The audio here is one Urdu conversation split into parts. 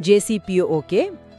JCPOA,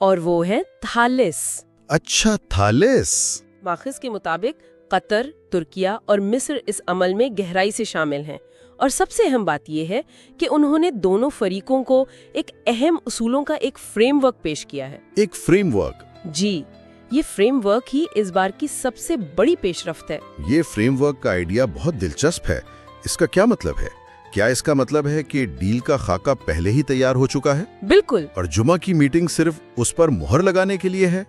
اور وہ ہے تھالس۔ اچھا، تھالس۔ ماخذ کے مطابق قطر، ترکیہ اور مصر اس عمل میں گہرائی سے شامل ہیں، اور سب سے اہم بات یہ ہے کہ انہوں نے دونوں فریقوں کو ایک اہم اصولوں کا ایک فریم ورک پیش کیا ہے۔ ایک فریم ورک؟ جی، یہ فریم ورک ہی اس بار کی سب سے بڑی پیش رفت ہے۔ یہ فریم ورک کا آئیڈیا بہت دلچسپ ہے۔ اس کا کیا مطلب ہے؟ کیا اس کا مطلب ہے کہ ڈیل کا خاکہ پہلے ہی تیار ہو چکا ہے؟ بالکل، اور جمعہ کی میٹنگ صرف اس پر مہر لگانے کے لیے ہے؟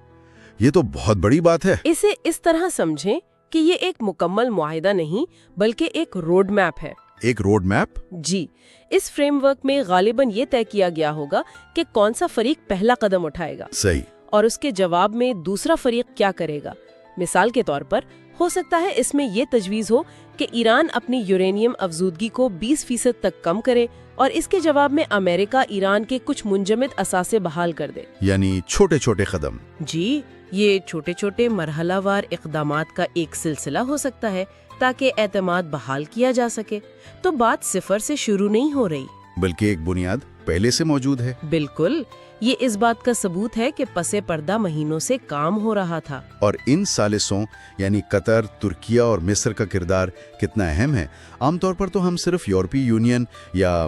یہ تو بہت بڑی بات ہے۔ اسے اس طرح سمجھیں کہ یہ ایک مکمل معاہدہ نہیں بلکہ ایک روڈ میپ ہے۔ ایک روڈ میپ؟ جی، اس فریم ورک میں غالباً یہ طے کیا گیا ہوگا کہ کون سا فریق پہلا قدم اٹھائے گا، صحیح، اور اس کے جواب میں دوسرا فریق کیا کرے گا۔ مثال کے طور پر ہو سکتا ہے اس میں یہ تجویز ہو کہ ایران اپنی یورینیم افزودگی کو 20% تک کم کرے، اور اس کے جواب میں امریکہ ایران کے کچھ منجمد اثاثے بحال کر دے۔ یعنی چھوٹے چھوٹے قدم۔ جی، یہ چھوٹے چھوٹے مرحلہ وار اقدامات کا ایک سلسلہ ہو سکتا ہے تاکہ اعتماد بحال کیا جا سکے۔ تو بات صفر سے شروع نہیں ہو رہی، بلکہ ایک بنیاد پہلے سے موجود ہے۔ بالکل، یہ اس بات کا ثبوت ہے کہ پس پردہ مہینوں سے کام ہو رہا تھا۔ اور ان ثالثوں یعنی قطر، ترکیہ اور مصر کا کردار کتنا اہم ہے؟ عام طور پر تو ہم صرف یورپی یونین یا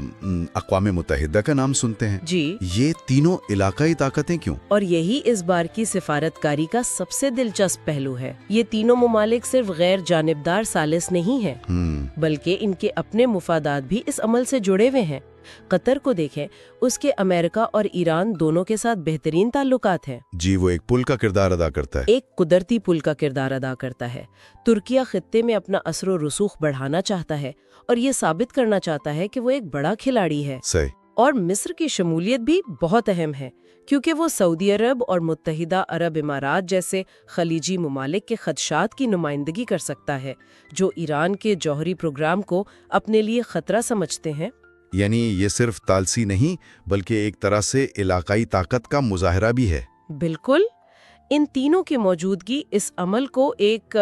اقوام متحدہ کا نام سنتے ہیں۔ جی، یہ تینوں علاقائی طاقتیں کیوں؟ اور یہی اس بار کی سفارتکاری کا سب سے دلچسپ پہلو ہے۔ یہ تینوں ممالک صرف غیر جانبدار ثالث نہیں ہیں، بلکہ ان کے اپنے مفادات بھی اس عمل سے جڑے ہوئے ہیں۔ قطر کو دیکھیں، اس کے امریکہ اور ایران دونوں کے ساتھ بہترین تعلقات ہیں۔ جی، وہ ایک پل کا کردار ادا کرتا ہے، ایک قدرتی پل کا کردار ادا کرتا ہے۔ ترکیہ خطے میں اپنا اثر و رسوخ بڑھانا چاہتا ہے اور یہ ثابت کرنا چاہتا ہے کہ وہ ایک بڑا کھلاڑی ہے۔ صحیح۔ اور مصر کی شمولیت بھی بہت اہم ہے، کیونکہ وہ سعودی عرب اور متحدہ عرب امارات جیسے خلیجی ممالک کے خدشات کی نمائندگی کر سکتا ہے، جو ایران کے جوہری پروگرام کو اپنے لیے خطرہ سمجھتے ہیں۔ یعنی یہ صرف تالسی نہیں بلکہ ایک طرح سے علاقائی طاقت کا مظاہرہ بھی ہے۔ بالکل، ان تینوں کی موجودگی اس عمل کو ایک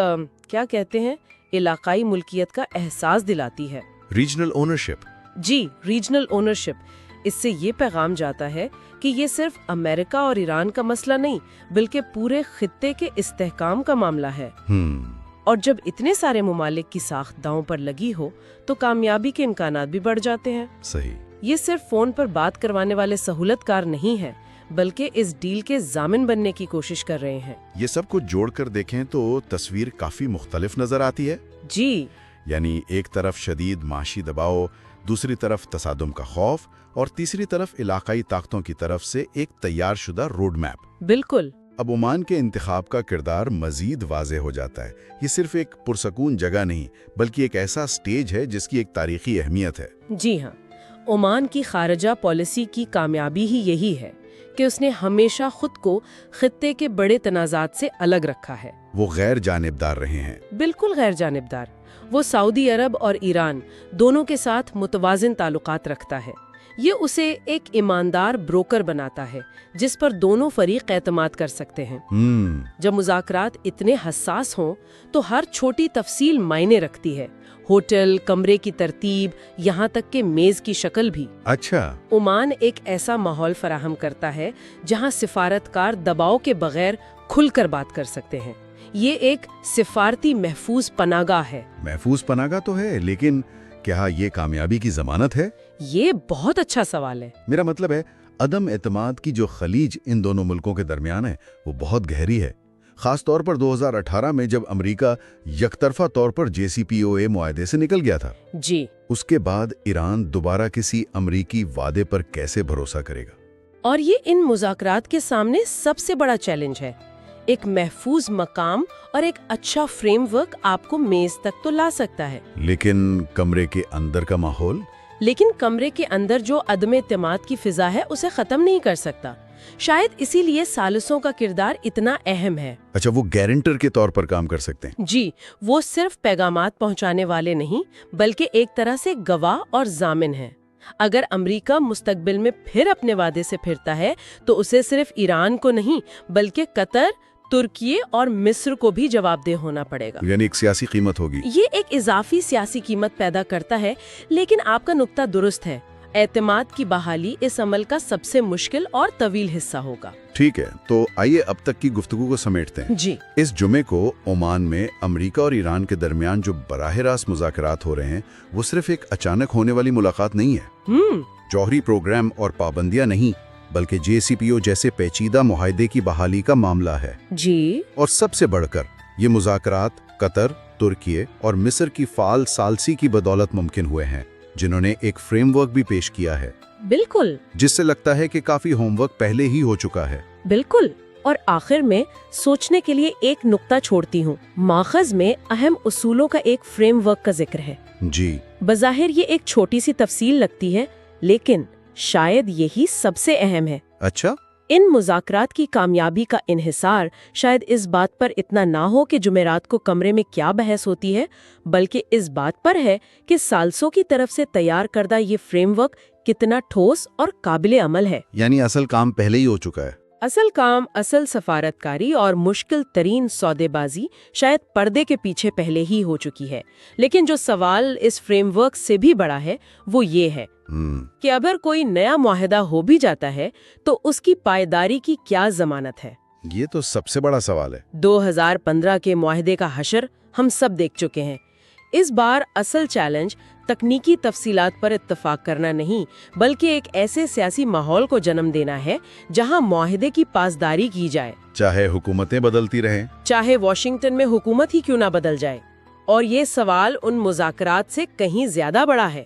کیا کہتے ہیں، علاقائی ملکیت کا احساس دلاتی ہے۔ Regional ownership. جی، ریجنل اونرشپ۔ اس سے یہ پیغام جاتا ہے کہ یہ صرف امریکہ اور ایران کا مسئلہ نہیں بلکہ پورے خطے کے استحکام کا معاملہ ہے۔ اور جب اتنے سارے ممالک کی ساخت داؤں پر لگی ہو تو کامیابی کے امکانات بھی بڑھ جاتے ہیں۔ صحیح۔ یہ صرف فون پر بات کروانے والے سہولت کار نہیں ہیں بلکہ اس ڈیل کے ضامن بننے کی کوشش کر رہے ہیں۔ یہ سب کچھ جوڑ کر دیکھیں تو تصویر کافی مختلف نظر آتی ہے۔ جی، یعنی ایک طرف شدید معاشی دباؤ، دوسری طرف تصادم کا خوف، اور تیسری طرف علاقائی طاقتوں کی طرف سے ایک تیار شدہ روڈ میپ۔ بالکل۔ اب عمان کے انتخاب کا کردار مزید واضح ہو جاتا ہے۔ یہ صرف ایک پرسکون جگہ نہیں بلکہ ایک ایسا سٹیج ہے جس کی ایک تاریخی اہمیت ہے۔ جی ہاں، عمان کی خارجہ پالیسی کی کامیابی ہی یہی ہے کہ اس نے ہمیشہ خود کو خطے کے بڑے تنازعات سے الگ رکھا ہے۔ وہ غیر جانبدار رہے ہیں۔ بالکل غیر جانبدار۔ وہ سعودی عرب اور ایران دونوں کے ساتھ متوازن تعلقات رکھتا ہے۔ یہ اسے ایک ایماندار بروکر بناتا ہے جس پر دونوں فریق اعتماد کر سکتے ہیں۔ جب مذاکرات اتنے حساس ہوں تو ہر چھوٹی تفصیل معنی رکھتی ہے، ہوٹل، کمرے کی ترتیب، یہاں تک کہ میز کی شکل بھی۔ اچھا۔ عمان ایک ایسا ماحول فراہم کرتا ہے جہاں سفارتکار دباؤ کے بغیر کھل کر بات کر سکتے ہیں۔ یہ ایک سفارتی محفوظ پناہ گاہ ہے۔ محفوظ پناہ گاہ تو ہے، لیکن کیا یہ کامیابی کی ضمانت ہے؟ یہ بہت اچھا سوال ہے۔ میرا مطلب ہے عدم اعتماد کی جو خلیج ان دونوں ملکوں کے درمیان ہے وہ بہت گہری ہے، خاص طور پر 2018 میں جب امریکہ یک طرفہ طور پر JCPOA معاہدے سے نکل گیا تھا۔ جی۔ اس کے بعد ایران دوبارہ کسی امریکی وعدے پر کیسے بھروسہ کرے گا؟ اور یہ ان مذاکرات کے سامنے سب سے بڑا چیلنج ہے۔ ایک محفوظ مقام اور ایک اچھا فریم ورک آپ کو میز تک تو لا سکتا ہے، لیکن کمرے کے اندر کا ماحول؟ لیکن کمرے کے اندر جو عدم اعتماد کی فضا ہے اسے ختم نہیں کر سکتا۔ شاید اسی لیے ثالثوں کا کردار اتنا اہم ہے۔ اچھا، وہ گارنٹر کے طور پر کام کر سکتے ہیں؟ جی، وہ صرف پیغامات پہنچانے والے نہیں بلکہ ایک طرح سے گواہ اور ضامن ہیں۔ اگر امریکہ مستقبل میں پھر اپنے وعدے سے پھرتا ہے تو اسے صرف ایران کو نہیں بلکہ قطر، ترکیے اور مصر کو بھی جواب دہ ہونا پڑے گا۔ یعنی ایک سیاسی قیمت ہوگی۔ یہ ایک اضافی سیاسی قیمت پیدا کرتا ہے، لیکن آپ کا نقطہ درست ہے۔ اعتماد کی بحالی اس عمل کا سب سے مشکل اور طویل حصہ ہوگا۔ ٹھیک ہے، تو آئیے اب تک کی گفتگو کو سمیٹتے ہیں۔ جی، اس جمعے کو عمان میں امریکہ اور ایران کے درمیان جو براہ راست مذاکرات ہو رہے ہیں وہ صرف ایک اچانک ہونے والی ملاقات نہیں ہے، جوہری پروگرام اور پابندیاں نہیں، بلکہ JCPO جیسے پیچیدہ معاہدے کی بحالی کا معاملہ ہے۔ جی، اور سب سے بڑھ کر یہ مذاکرات قطر، ترکیے اور مصر کی فعال ثالثی کی بدولت ممکن ہوئے ہیں، جنہوں نے ایک فریم ورک بھی پیش کیا ہے، بالکل جس سے لگتا ہے کہ کافی ہوم ورک پہلے ہی ہو چکا ہے۔ بالکل۔ اور آخر میں سوچنے کے لیے ایک نقطہ چھوڑتی ہوں، ماخذ میں اہم اصولوں کا ایک فریم ورک کا ذکر ہے۔ جی، بظاہر یہ ایک چھوٹی سی تفصیل لگتی ہے، لیکن شاید یہی سب سے اہم ہے۔ اچھا، ان مذاکرات کی کامیابی کا انحصار شاید اس بات پر اتنا نہ ہو کہ جمعرات کو کمرے میں کیا بحث ہوتی ہے، بلکہ اس بات پر ہے کہ ثالثوں کی طرف سے تیار کردہ یہ فریم ورک کتنا ٹھوس اور قابل عمل ہے۔ یعنی اصل کام پہلے ہی ہو چکا ہے۔ اصل کام، اصل سفارتکاری اور مشکل ترین سودے بازی شاید پردے کے پیچھے پہلے ہی ہو چکی ہے، لیکن جو سوال اس فریم ورک سے بھی بڑا ہے وہ یہ ہے کہ اگر کوئی نیا معاہدہ ہو بھی جاتا ہے تو اس کی پائیداری کی کیا ضمانت ہے؟ یہ تو سب سے بڑا سوال ہے۔ 2015 کے معاہدے کا حشر ہم سب دیکھ چکے ہیں۔ اس بار اصل چیلنج تکنیکی تفصیلات پر اتفاق کرنا نہیں، بلکہ ایک ایسے سیاسی ماحول کو جنم دینا ہے جہاں معاہدے کی پاسداری کی جائے، چاہے حکومتیں بدلتی رہیں، چاہے واشنگٹن میں حکومت ہی کیوں نہ بدل جائے۔ اور یہ سوال ان مذاکرات سے کہیں زیادہ بڑا ہے۔